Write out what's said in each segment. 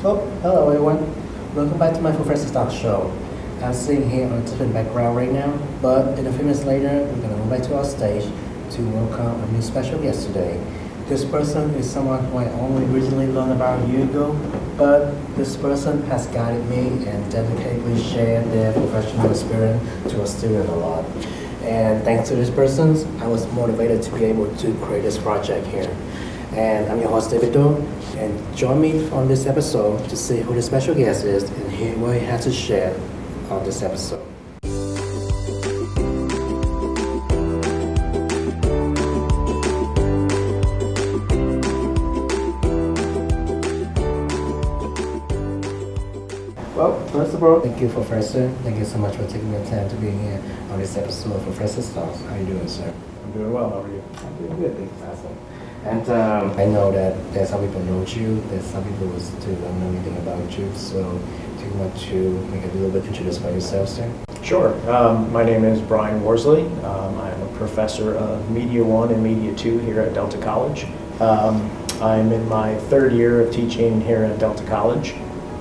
Oh, hello everyone. Welcome back to my Professor Stock Show. I'm sitting here on a different background right now, but in a few minutes later, we're going to move back to our stage to welcome a new special guest today. This person is someone who I only recently learned about a year ago, but this person has guided me and dedicatedly shared their professional experience to a student a lot. And thanks to this person, I was motivated to be able to create this project here. And I'm your host, David Do, and join me on this episode to see who the special guest is and hear what he has to share on this episode. Well, first of all, thank you, Professor. Thank you so much for taking the time to be here on this episode of Professor Stars. How are you doing, sir? I'm doing well. How are you? I'm doing good, thanks, awesome. And I know that there's some people know you, there's some people who still don't know anything about you, so do you want to make a little bit introduce by yourself, sir? Sure. My name is Brian Worsley. I'm a professor of Media 1 and Media 2 here at Delta College. I'm in my third year of teaching here at Delta College.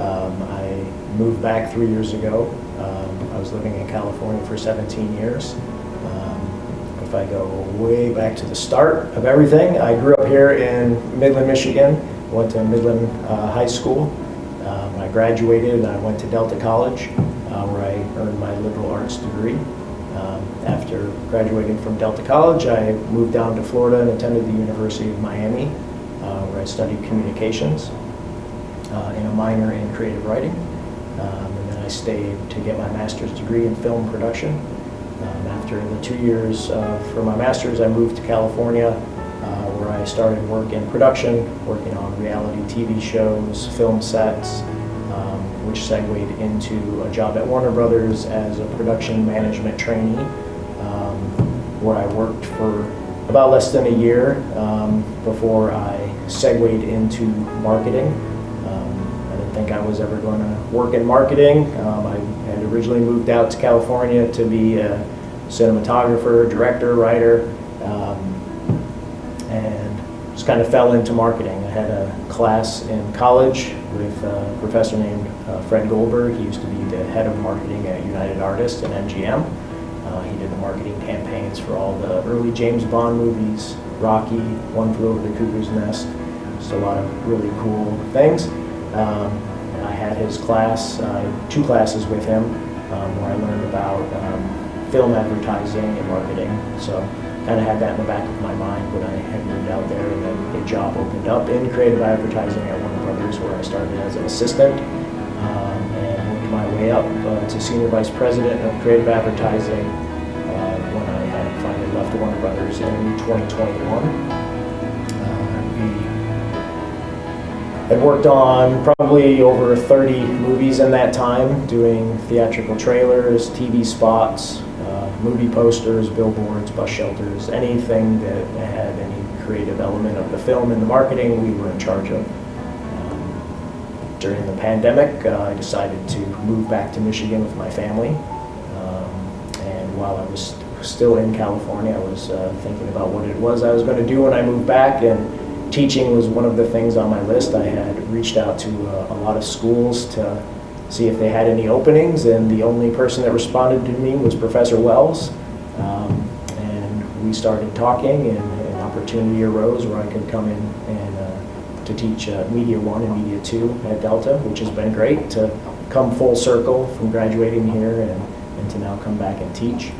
I moved back 3 years ago. I was living in California for 17 years. If I go way back to the start of everything, I grew up here in Midland, Michigan. Went to Midland High School. When I graduated, I went to Delta College, where I earned my liberal arts degree. After graduating from Delta College, I moved down to Florida and attended the University of Miami, where I studied communications in a minor in creative writing. And then I stayed to get my master's degree in film production. After the 2 years for my master's, I moved to California, where I started work in production, working on reality TV shows, film sets, which segued into a job at Warner Brothers as a production management trainee, where I worked for about less than a year before I segued into marketing. I didn't think I was ever going to work in marketing. I had originally moved out to California to be a cinematographer, director, writer, and just kind of fell into marketing. I had a class in college with a professor named Fred Goldberg. He used to be the head of marketing at United Artists and MGM. He did the marketing campaigns for all the early James Bond movies, Rocky, One Flew Over the Cuckoo's Nest, just a lot of really cool things. And I had his class, 2 classes with him, where I learned about film advertising and marketing. So kind of had that in the back of my mind when I had moved out there, and then a job opened up in creative advertising at Warner Brothers, where I started as an assistant and worked my way up to senior vice president of creative advertising when I had finally left Warner Brothers in 2021. We had worked on probably over 30 movies in that time, doing theatrical trailers, TV spots, movie posters, billboards, bus shelters, anything that had any creative element of the film and the marketing, we were in charge of. During the pandemic, I decided to move back to Michigan with my family. And while I was still in California, I was thinking about what it was I was going to do when I moved back, and teaching was one of the things on my list. I had reached out to a lot of schools to see if they had any openings, and the only person that responded to me was Professor Wells. And we started talking, and an opportunity arose where I could come in and to teach Media 1 and Media 2 at Delta, which has been great to come full circle from graduating here and to now come back and teach.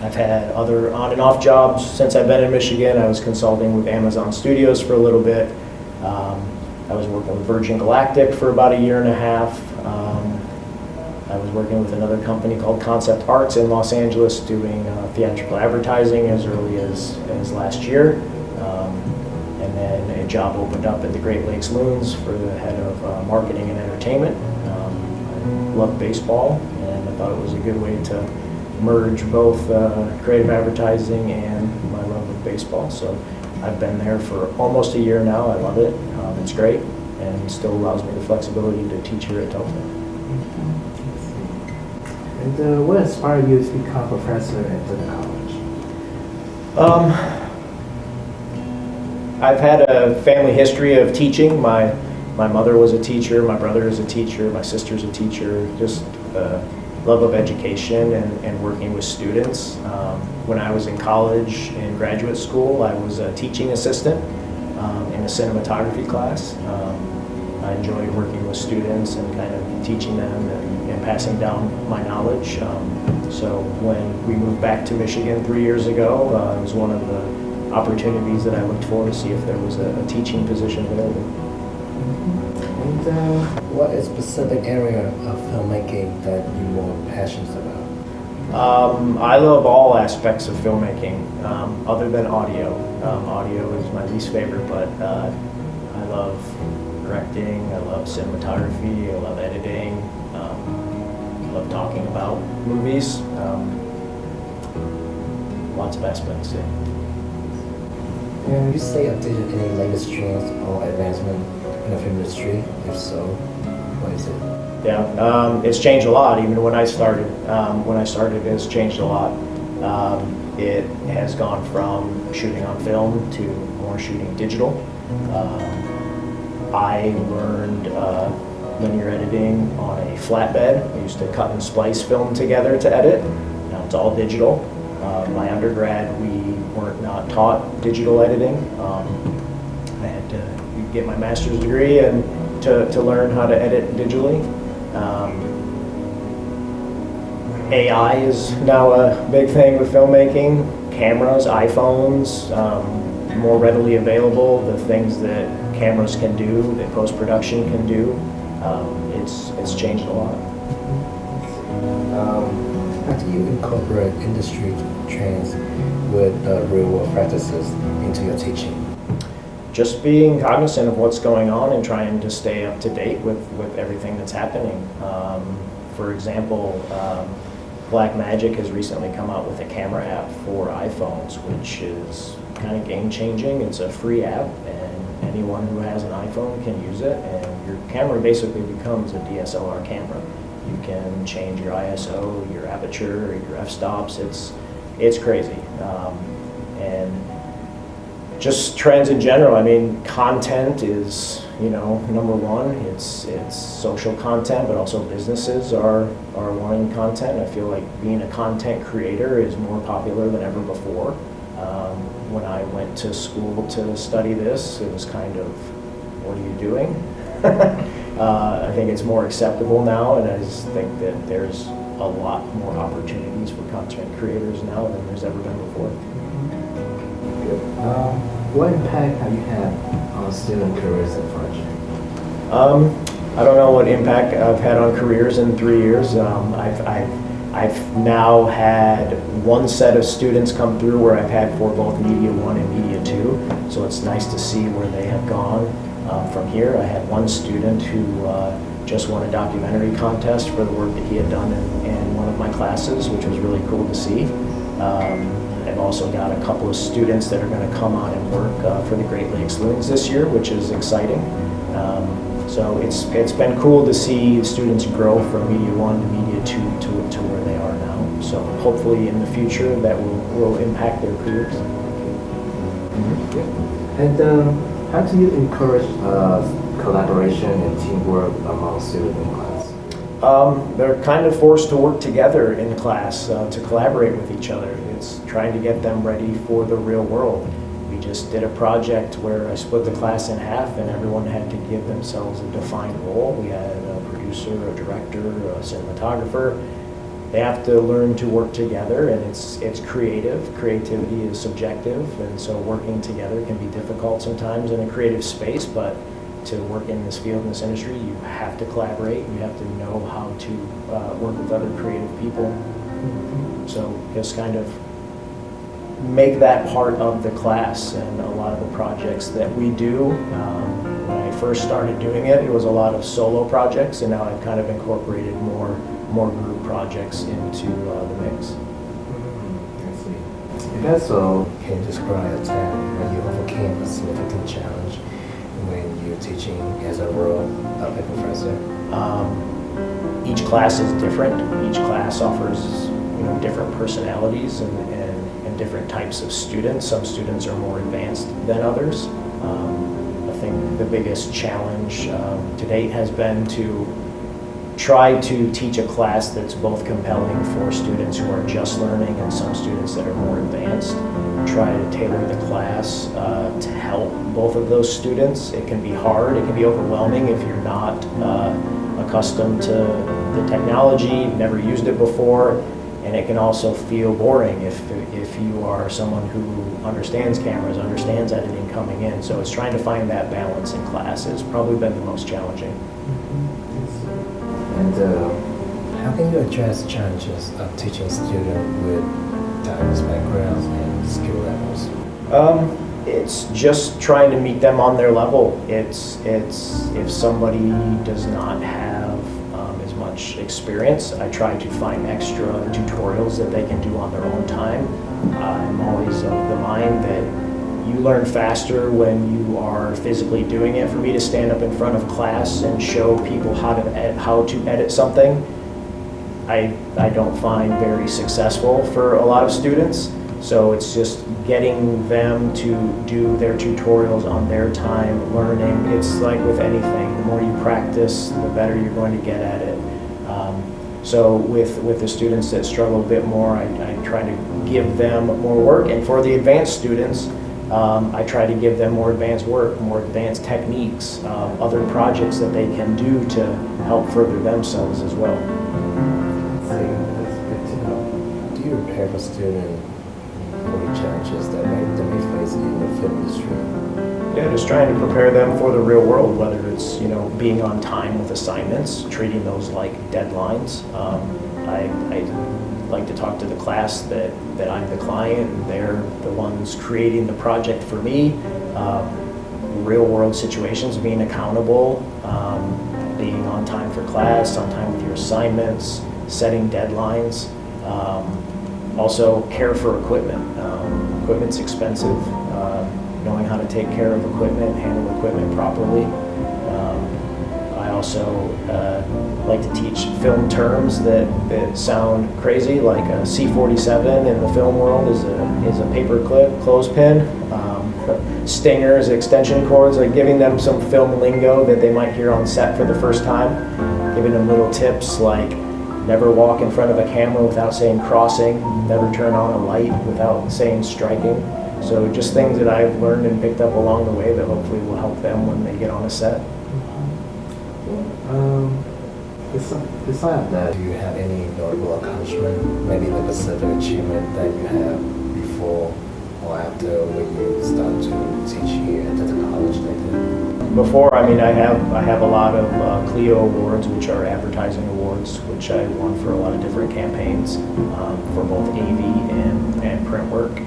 I've had other on and off jobs since I've been in Michigan. I was consulting with Amazon Studios for a little bit. I was working with Virgin Galactic for about a year and a half. I was working with another company called Concept Arts in Los Angeles, doing theatrical advertising as early as last year. And then a job opened up at the Great Lakes Loons for the head of marketing and entertainment. I love baseball, and I thought it was a good way to merge both creative advertising and my love of baseball. So I've been there for almost a year now. I love it. It's great, and still allows me the flexibility to teach here at Delta. And what inspired you to become a professor at Delta College? I've had a family history of teaching. My My mother was a teacher, my brother is a teacher, my sister's a teacher, just love of education and working with students. When I was in college and graduate school, I was a teaching assistant in a cinematography class. I enjoyed working with students and kind of teaching them and passing down my knowledge. So when we moved back to Michigan 3 years ago, it was one of the opportunities that I looked for to see if there was a teaching position available. And what is specific area of filmmaking that you're more passionate about? I love all aspects of filmmaking, other than audio. Audio is my least favorite, but I love directing, I love cinematography, I love editing, I love talking about movies. Lots of aspects, yeah. Can you say updated any latest trends or advancement in the film industry? If so, what is it? Yeah, it's changed a lot. Even when I started, it's changed a lot. It has gone from shooting on film to more shooting digital. I learned linear editing on a flatbed. I used to cut and splice film together to edit. Now it's all digital. My undergrad, we weren't not taught digital editing. I had to get my master's degree and to learn how to edit digitally. AI is now a big thing with filmmaking. Cameras, iPhones, more readily available. The things that cameras can do, that post-production can do, it's changed a lot. How do you incorporate industry trends with real-world practices into your teaching? Just being cognizant of what's going on and trying to stay up to date with everything that's happening. For example, Blackmagic has recently come out with a camera app for iPhones, which is kind of game-changing. It's a free app, and anyone who has an iPhone can use it, and your camera basically becomes a DSLR camera. You can change your ISO, your aperture, your f-stops. It's crazy. And just trends in general. I mean, content is, number one. It's social content, but also businesses are wanting content. I feel like being a content creator is more popular than ever before. When I went to school to study this, it was kind of, what are you doing? I think it's more acceptable now, and I just think that there's a lot more opportunities for content creators now than there's ever been before. Good. What impact have you had on student careers at Fletcher? I don't know what impact I've had on careers in 3 years. I've now had one set of students come through where I've had for both Media 1 and Media 2, so it's nice to see where they have gone from here. I had one student who just won a documentary contest for the work that he had done in one of my classes, which was really cool to see. I've also got a couple of students that are going to come on and work for the Great Lakes Loons this year, which is exciting. So it's been cool to see students grow from Media 1 to Media 2 to where they are now. So hopefully in the future that will impact their careers. And how do you encourage collaboration and teamwork among students in class? They're kind of forced to work together in class to collaborate with each other. It's trying to get them ready for the real world. We just did a project where I split the class in half and everyone had to give themselves a defined role. We had a producer, a director, a cinematographer. They have to learn to work together, and it's creative. Creativity is subjective, and so working together can be difficult sometimes in a creative space, but to work in this field, in this industry, you have to collaborate. You have to know how to work with other creative people. So just kind of make that part of the class, and a lot of the projects that we do. When I first started doing it, it was a lot of solo projects, and now I've kind of incorporated more group projects into the mix. I see. If that's so, can you describe a time when you overcame a significant challenge when you're teaching as a role of a professor? Each class is different. Each class offers different personalities and different types of students. Some students are more advanced than others. A think the biggest challenge to date has been to try to teach a class that's both compelling for students who are just learning and some students that are more advanced. Try to tailor the class to help both of those students. It can be hard, it can be overwhelming if you're not accustomed to the technology, you've never used it before, and it can also feel boring if you are someone who understands cameras, understands editing coming in. So it's trying to find that balance in class has probably been the most challenging. And how can you address challenges of teaching students with diverse backgrounds and skill levels? It's just trying to meet them on their level. It's if somebody does not have as much experience, I try to find extra tutorials that they can do on their own time. I'm always of the mind that you learn faster when you are physically doing it. For me to stand up in front of class and show people how to edit something, I don't find very successful for a lot of students. So it's just getting them to do their tutorials on their time, learning. It's like with anything, the more you practice, the better you're going to get at it. So with the students that struggle a bit more, I try to give them more work. And for the advanced students, I try to give them more advanced work, more advanced techniques, other projects that they can do to help further themselves as well. That's good to know. Do you prepare for students for the challenges that they may face in the film industry? Yeah, just trying to prepare them for the real world, whether it's, being on time with assignments, treating those like deadlines. I like to talk to the class that I'm the client, and they're the ones creating the project for me. Real world situations, being accountable, being on time for class, on time with your assignments, setting deadlines. Also care for equipment. Equipment's expensive. Knowing how to take care of equipment, handle equipment properly. I also like to teach film terms that sound crazy, like a C47 in the film world is a paper clip, clothespin. Stingers, extension cords, like giving them some film lingo that they might hear on set for the first time. Giving them little tips like never walk in front of a camera without saying crossing, never turn on a light without saying striking. So just things that I've learned and picked up along the way that hopefully will help them when they get on a set. Besides that, do you have any notable accomplishment, maybe like a specific achievement that you have before or after when you start to teach here at the college like that? Before, I have a lot of Clio awards, which are advertising awards, which I won for a lot of different campaigns for both AV and print work.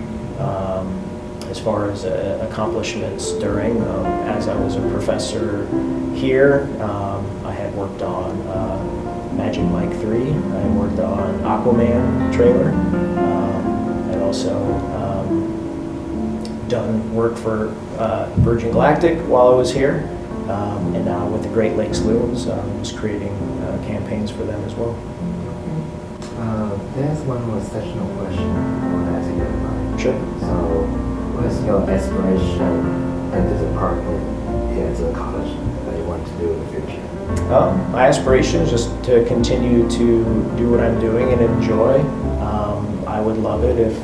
As far as accomplishments during, as I was a professor here, I had worked on Magic Mike 3, I worked on Aquaman trailer, I'd also done work for Virgin Galactic while I was here, and now with the Great Lakes Loons, just creating campaigns for them as well. There's one more sectional question I want to ask you about. Sure. So, what is your aspiration in the department here at the college that you want to do in the future? My aspiration is just to continue to do what I'm doing and enjoy. I would love it if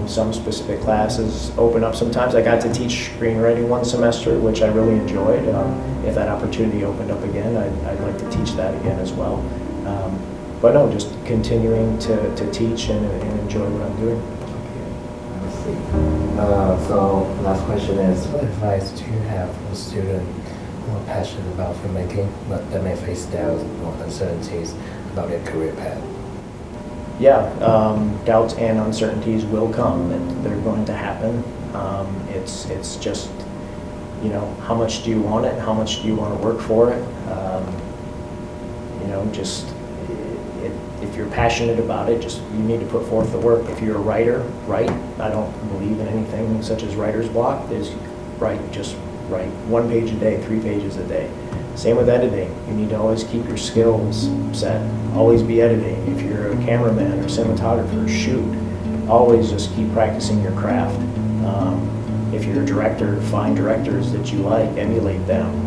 some specific classes open up sometimes. I got to teach screenwriting one semester, which I really enjoyed. If that opportunity opened up again, I'd like to teach that again as well. But no, just continuing to teach and enjoy what I'm doing. Okay, let's see. So, last question is, what advice do you have for students who are passionate about filmmaking, but that may face doubts or uncertainties about their career path? Yeah, doubts and uncertainties will come, and they're going to happen. It's just, how much do you want it? How much do you want to work for it? If you're passionate about it, you need to put forth the work. If you're a writer, write. I don't believe in anything such as writer's block. Just write 1 page a day, 3 pages a day. Same with editing. You need to always keep your skills set. Always be editing. If you're a cameraman or cinematographer, shoot. Always just keep practicing your craft. if you're a director, find directors that you like, emulate them.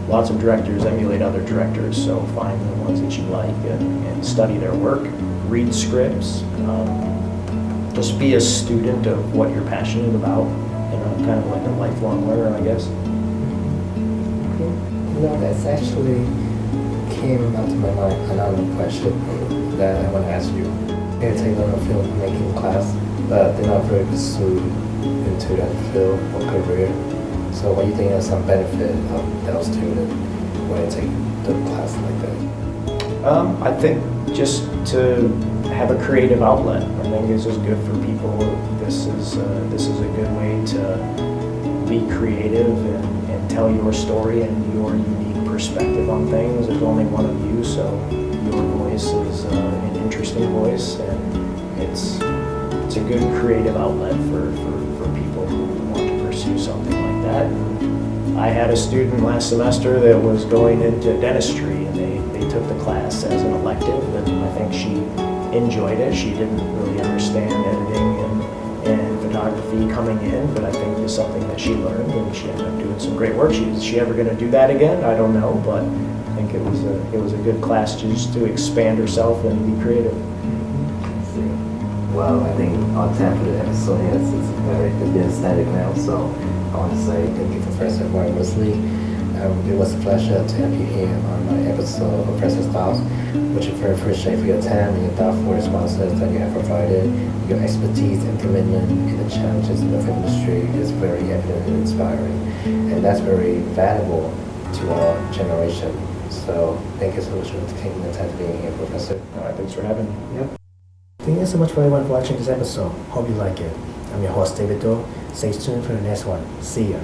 Lots of directors emulate other directors, so find the ones that you like and study their work, read scripts, just be a student of what you're passionate about, kind of like a lifelong learner, I guess. That's actually came up to my mind another question that I want to ask you. You're taking on a filmmaking class, but they're not very pursued into that field or career. So what do you think are some benefit of those students when they take the class like that? I think just to have a creative outlet. I think this is good for people. This is a good way to be creative and tell your story and your unique perspective on things. There's only one of you, so your voice is an interesting voice, and it's a good creative outlet for people who want to pursue something like that. I had a student last semester that was going into dentistry, and they took the class as an elective, and I think she enjoyed it. She didn't really understand editing and photography coming in, but I think it's something that she learned, and she ended up doing some great work. Is she ever going to do that again? I don't know, but I think it was a good class just to expand herself and be creative. Well, I think our time for the episode is very static now, so I want to say thank you, Professor Brian Worsley. It was a pleasure to have you here on my episode of Professor Styles, which I very appreciate for your time and your thoughtful responses that you have provided. Your expertise and commitment in the challenges in the film industry is very evident and inspiring, and that's very valuable to our generation. So thank you so much for taking the time to being here, Professor. All right, thanks for having me. Yep. Thank you so much for everyone for watching this episode. Hope you like it. I'm your host, David Doe. Stay tuned for the next one. See ya.